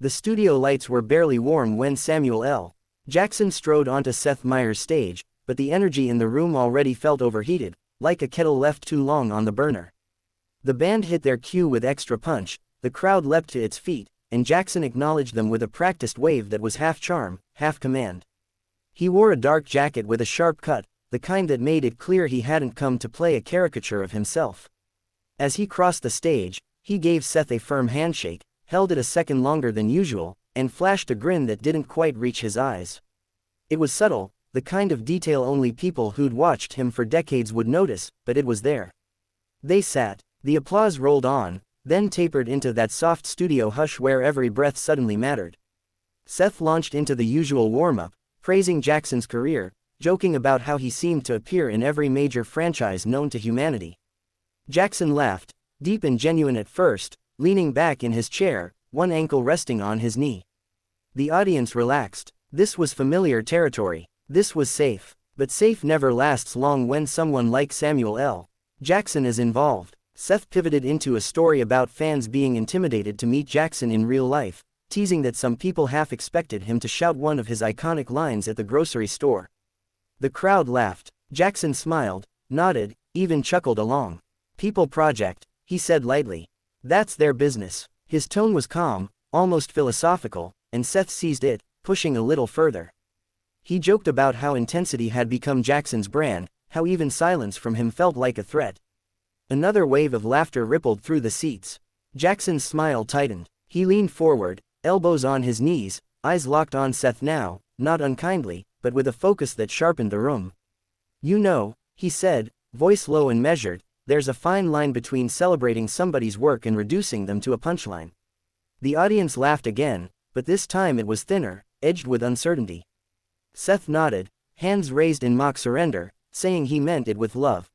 The studio lights were barely warm when Samuel L. Jackson strode onto Seth Meyers' stage, but the energy in the room already felt overheated, like a kettle left too long on the burner. The band hit their cue with extra punch, the crowd leapt to its feet, and Jackson acknowledged them with a practiced wave that was half charm, half command. He wore a dark jacket with a sharp cut, the kind that made it clear he hadn't come to play a caricature of himself. As he crossed the stage, he gave Seth a firm handshake, held it a second longer than usual, and flashed a grin that didn't quite reach his eyes. It was subtle, the kind of detail only people who'd watched him for decades would notice, but it was there. They sat. The applause rolled on, then tapered into that soft studio hush where every breath suddenly mattered. Seth launched into the usual warm-up, praising Jackson's career, joking about how he seemed to appear in every major franchise known to humanity. Jackson laughed, deep and genuine at first, leaning back in his chair, one ankle resting on his knee. The audience relaxed. This was familiar territory. This was safe. But safe never lasts long when someone like Samuel L. Jackson is involved. Seth pivoted into a story about fans being intimidated to meet Jackson in real life, teasing that some people half expected him to shout one of his iconic lines at the grocery store. The crowd laughed. Jackson smiled, nodded, even chuckled along. "People project," he said lightly. "That's their business." His tone was calm, almost philosophical, and Seth seized it, pushing a little further. He joked about how intensity had become Jackson's brand, how even silence from him felt like a threat. Another wave of laughter rippled through the seats. Jackson's smile tightened. He leaned forward, elbows on his knees, eyes locked on Seth now, not unkindly, but with a focus that sharpened the room. "You know," he said, voice low and measured, "there's a fine line between celebrating somebody's work and reducing them to a punchline." The audience laughed again, but this time it was thinner, edged with uncertainty. Seth nodded, hands raised in mock surrender, saying he meant it with love.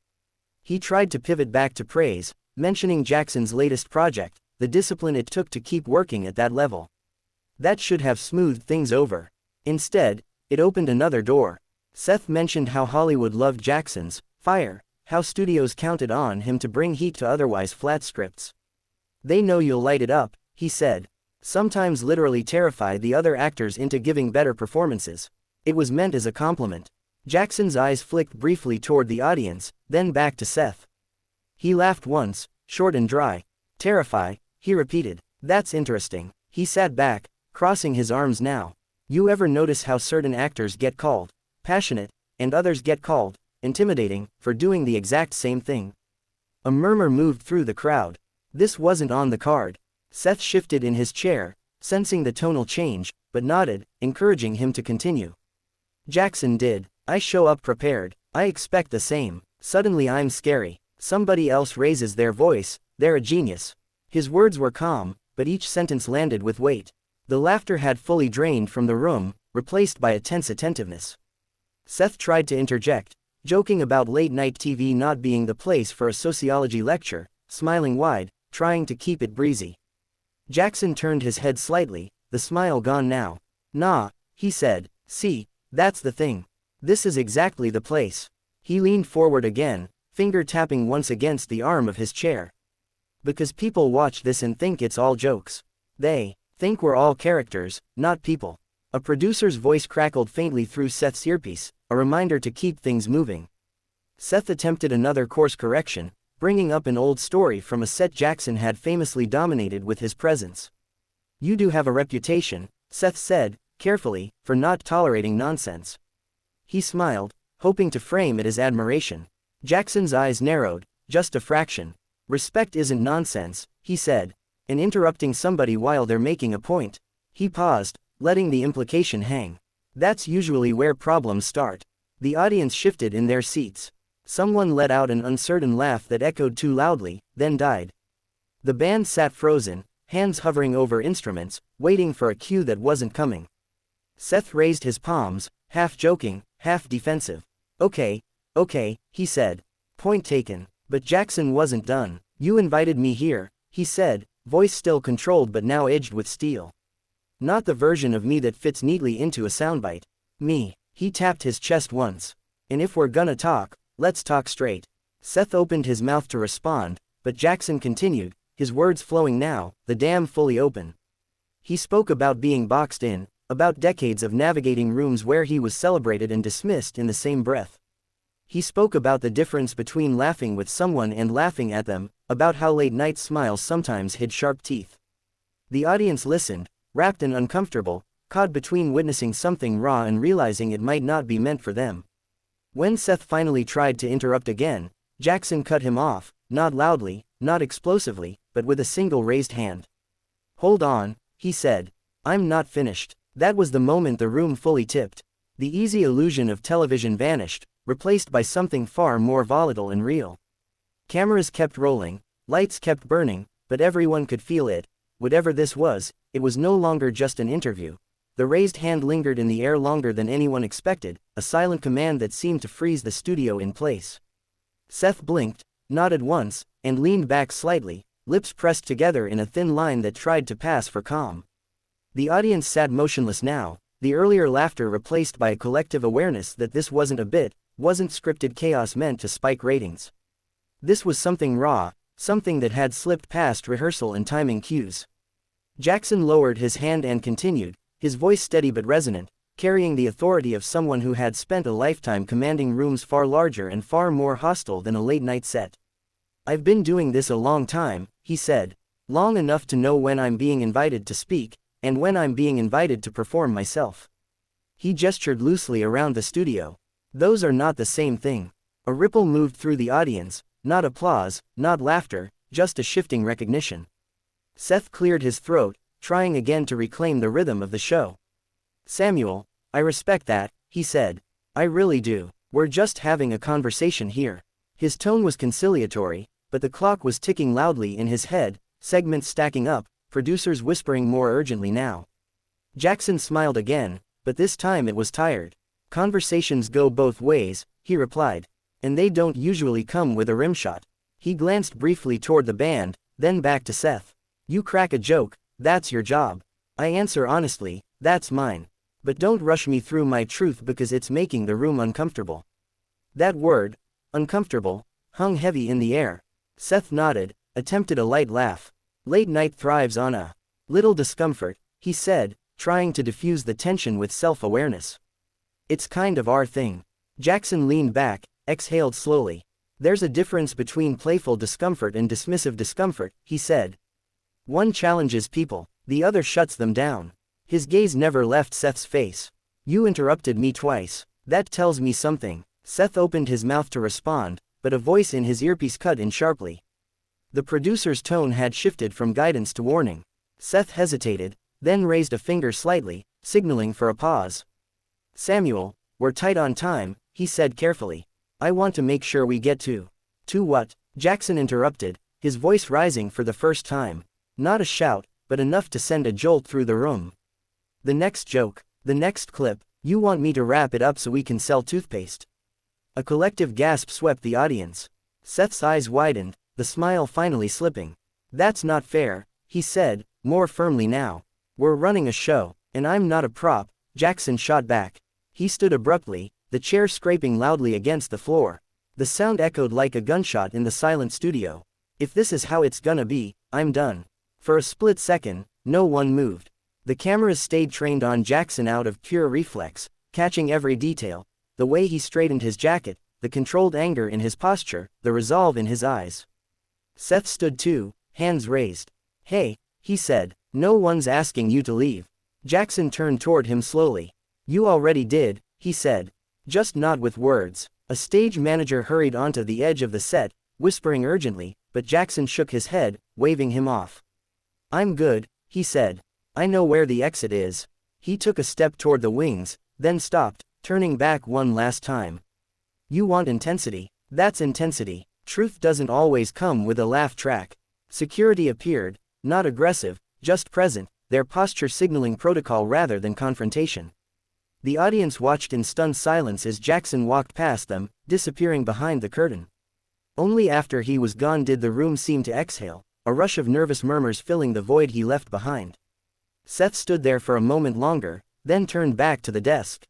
He tried to pivot back to praise, mentioning Jackson's latest project, the discipline it took to keep working at that level. That should have smoothed things over. Instead, it opened another door. Seth mentioned how Hollywood loved Jackson's fire, how studios counted on him to bring heat to otherwise flat scripts. "They know you'll light it up," he said. Sometimes literally terrify the other actors into giving better performances. It was meant as a compliment. Jackson's eyes flicked briefly toward the audience, then back to Seth. He laughed once, short and dry. "Terrify," he repeated. "That's interesting." He sat back, crossing his arms now. "You ever notice how certain actors get called passionate, and others get called intimidating, for doing the exact same thing?" A murmur moved through the crowd. This wasn't on the card. Seth shifted in his chair, sensing the tonal change, but nodded, encouraging him to continue. Jackson did. "I show up prepared. I expect the same. Suddenly I'm scary. Somebody else raises their voice, they're a genius." His words were calm, but each sentence landed with weight. The laughter had fully drained from the room, replaced by a tense attentiveness. Seth tried to interject, joking about late-night TV not being the place for a sociology lecture, smiling wide, trying to keep it breezy. Jackson turned his head slightly, the smile gone now. "Nah," he said. "See, that's the thing. This is exactly the place." He leaned forward again, finger tapping once against the arm of his chair. "Because people watch this and think it's all jokes. They think we're all characters, not people." A producer's voice crackled faintly through Seth's earpiece, a reminder to keep things moving. Seth attempted another course correction, bringing up an old story from a set Jackson had famously dominated with his presence. "You do have a reputation," Seth said, carefully, "for not tolerating nonsense." He smiled, hoping to frame it as admiration. Jackson's eyes narrowed, just a fraction. "Respect isn't nonsense," he said, and interrupting somebody while they're making a point. He paused, letting the implication hang. That's usually where problems start. The audience shifted in their seats. Someone let out an uncertain laugh that echoed too loudly, then died. The band sat frozen, hands hovering over instruments, waiting for a cue that wasn't coming. Seth raised his palms, half joking, half defensive. Okay, he said. "Point taken." But Jackson wasn't done. "You invited me here," he said, voice still controlled but now edged with steel. "Not the version of me that fits neatly into a soundbite. Me." He tapped his chest once. "And if we're gonna talk, let's talk straight." Seth opened his mouth to respond, but Jackson continued, his words flowing now, the dam fully open. He spoke about being boxed in, about decades of navigating rooms where he was celebrated and dismissed in the same breath. He spoke about the difference between laughing with someone and laughing at them, about how late-night smiles sometimes hid sharp teeth. The audience listened, rapt and uncomfortable, caught between witnessing something raw and realizing it might not be meant for them. When Seth finally tried to interrupt again, Jackson cut him off, not loudly, not explosively, but with a single raised hand. "Hold on," he said. "I'm not finished." That was the moment the room fully tipped. The easy illusion of television vanished, replaced by something far more volatile and real. Cameras kept rolling, lights kept burning, but everyone could feel it. Whatever this was, it was no longer just an interview. The raised hand lingered in the air longer than anyone expected, a silent command that seemed to freeze the studio in place. Seth blinked, nodded once, and leaned back slightly, lips pressed together in a thin line that tried to pass for calm. The audience sat motionless now, the earlier laughter replaced by a collective awareness that this wasn't a bit, wasn't scripted chaos meant to spike ratings. This was something raw, something that had slipped past rehearsal and timing cues. Jackson lowered his hand and continued, his voice steady but resonant, carrying the authority of someone who had spent a lifetime commanding rooms far larger and far more hostile than a late-night set. "I've been doing this a long time," he said. "Long enough to know when I'm being invited to speak, and when I'm being invited to perform myself." He gestured loosely around the studio. "Those are not the same thing." A ripple moved through the audience, not applause, not laughter, just a shifting recognition. Seth cleared his throat, trying again to reclaim the rhythm of the show. "Samuel, I respect that," he said. "I really do. We're just having a conversation here." His tone was conciliatory, but the clock was ticking loudly in his head, segments stacking up, producers whispering more urgently now. Jackson smiled again, but this time it was tired. "Conversations go both ways," he replied. "And they don't usually come with a rimshot." He glanced briefly toward the band, then back to Seth. "You crack a joke, that's your job. I answer honestly, that's mine. But don't rush me through my truth because it's making the room uncomfortable." That word, uncomfortable, hung heavy in the air. Seth nodded, attempted a light laugh. "Late night thrives on a little discomfort," he said, trying to diffuse the tension with self-awareness. "It's kind of our thing." Jackson leaned back, exhaled slowly. "There's a difference between playful discomfort and dismissive discomfort," he said. "One challenges people, the other shuts them down." His gaze never left Seth's face. "You interrupted me twice. That tells me something." Seth opened his mouth to respond, but a voice in his earpiece cut in sharply. The producer's tone had shifted from guidance to warning. Seth hesitated, then raised a finger slightly, signaling for a pause. "Samuel, we're tight on time," he said carefully. "I want to make sure we get to." "To what?" Jackson interrupted, his voice rising for the first time. Not a shout, but enough to send a jolt through the room. "The next joke, the next clip. You want me to wrap it up so we can sell toothpaste?" A collective gasp swept the audience. Seth's eyes widened, the smile finally slipping. "That's not fair," he said, more firmly now. "We're running a show, and I'm not a prop," Jackson shot back. He stood abruptly, the chair scraping loudly against the floor. The sound echoed like a gunshot in the silent studio. "If this is how it's gonna be, I'm done." For a split second, no one moved. The cameras stayed trained on Jackson out of pure reflex, catching every detail. The way he straightened his jacket, the controlled anger in his posture, the resolve in his eyes. Seth stood too, hands raised. "Hey," he said, "no one's asking you to leave." Jackson turned toward him slowly. "You already did," he said. "Just not with words." A stage manager hurried onto the edge of the set, whispering urgently, but Jackson shook his head, waving him off. "I'm good," he said. "I know where the exit is." He took a step toward the wings, then stopped, turning back one last time. "You want intensity. That's intensity. Truth doesn't always come with a laugh track." Security appeared, not aggressive, just present, their posture signaling protocol rather than confrontation. The audience watched in stunned silence as Jackson walked past them, disappearing behind the curtain. Only after he was gone did the room seem to exhale, a rush of nervous murmurs filling the void he left behind. Seth stood there for a moment longer, then turned back to the desk.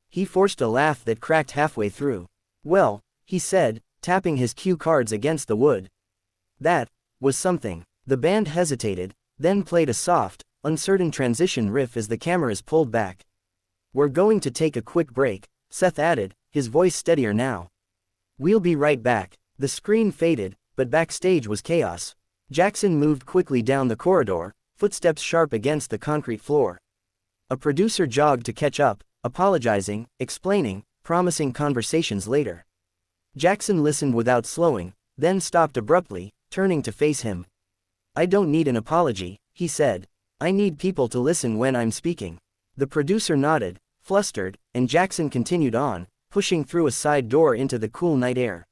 He forced a laugh that cracked halfway through. "Well," he said, tapping his cue cards against the wood. "That was something." The band hesitated, then played a soft, uncertain transition riff as the cameras pulled back. "We're going to take a quick break," Seth added, his voice steadier now. "We'll be right back." The screen faded, but backstage was chaos. Jackson moved quickly down the corridor, footsteps sharp against the concrete floor. A producer jogged to catch up, apologizing, explaining, promising conversations later. Jackson listened without slowing, then stopped abruptly, turning to face him. "I don't need an apology," he said. "I need people to listen when I'm speaking." The producer nodded, flustered, and Jackson continued on, pushing through a side door into the cool night air.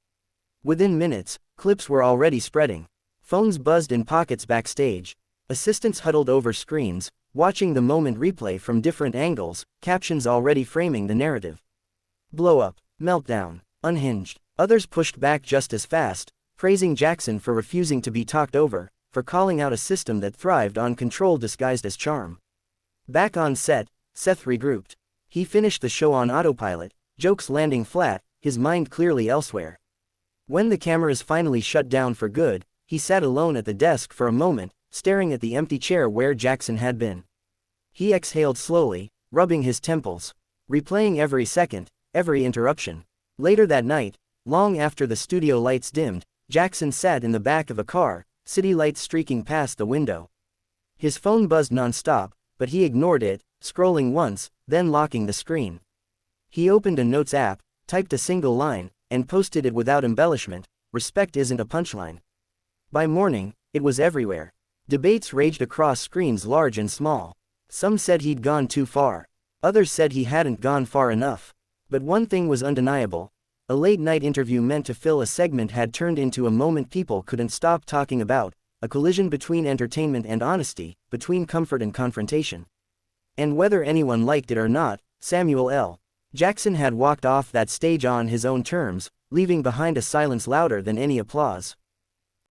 Within minutes, clips were already spreading. Phones buzzed in pockets backstage. Assistants huddled over screens, watching the moment replay from different angles, captions already framing the narrative. Blow up, meltdown, unhinged. Others pushed back just as fast, praising Jackson for refusing to be talked over, for calling out a system that thrived on control disguised as charm. Back on set, Seth regrouped. He finished the show on autopilot, jokes landing flat, his mind clearly elsewhere. When the cameras finally shut down for good, he sat alone at the desk for a moment, staring at the empty chair where Jackson had been. He exhaled slowly, rubbing his temples, replaying every second, every interruption. Later that night, long after the studio lights dimmed, Jackson sat in the back of a car, city lights streaking past the window. His phone buzzed non-stop, but he ignored it, scrolling once, then locking the screen. He opened a notes app, typed a single line, and posted it without embellishment: "Respect isn't a punchline." By morning, it was everywhere. Debates raged across screens large and small. Some said he'd gone too far. Others said he hadn't gone far enough. But one thing was undeniable. A late-night interview meant to fill a segment had turned into a moment people couldn't stop talking about, a collision between entertainment and honesty, between comfort and confrontation. And whether anyone liked it or not, Samuel L. Jackson had walked off that stage on his own terms, leaving behind a silence louder than any applause.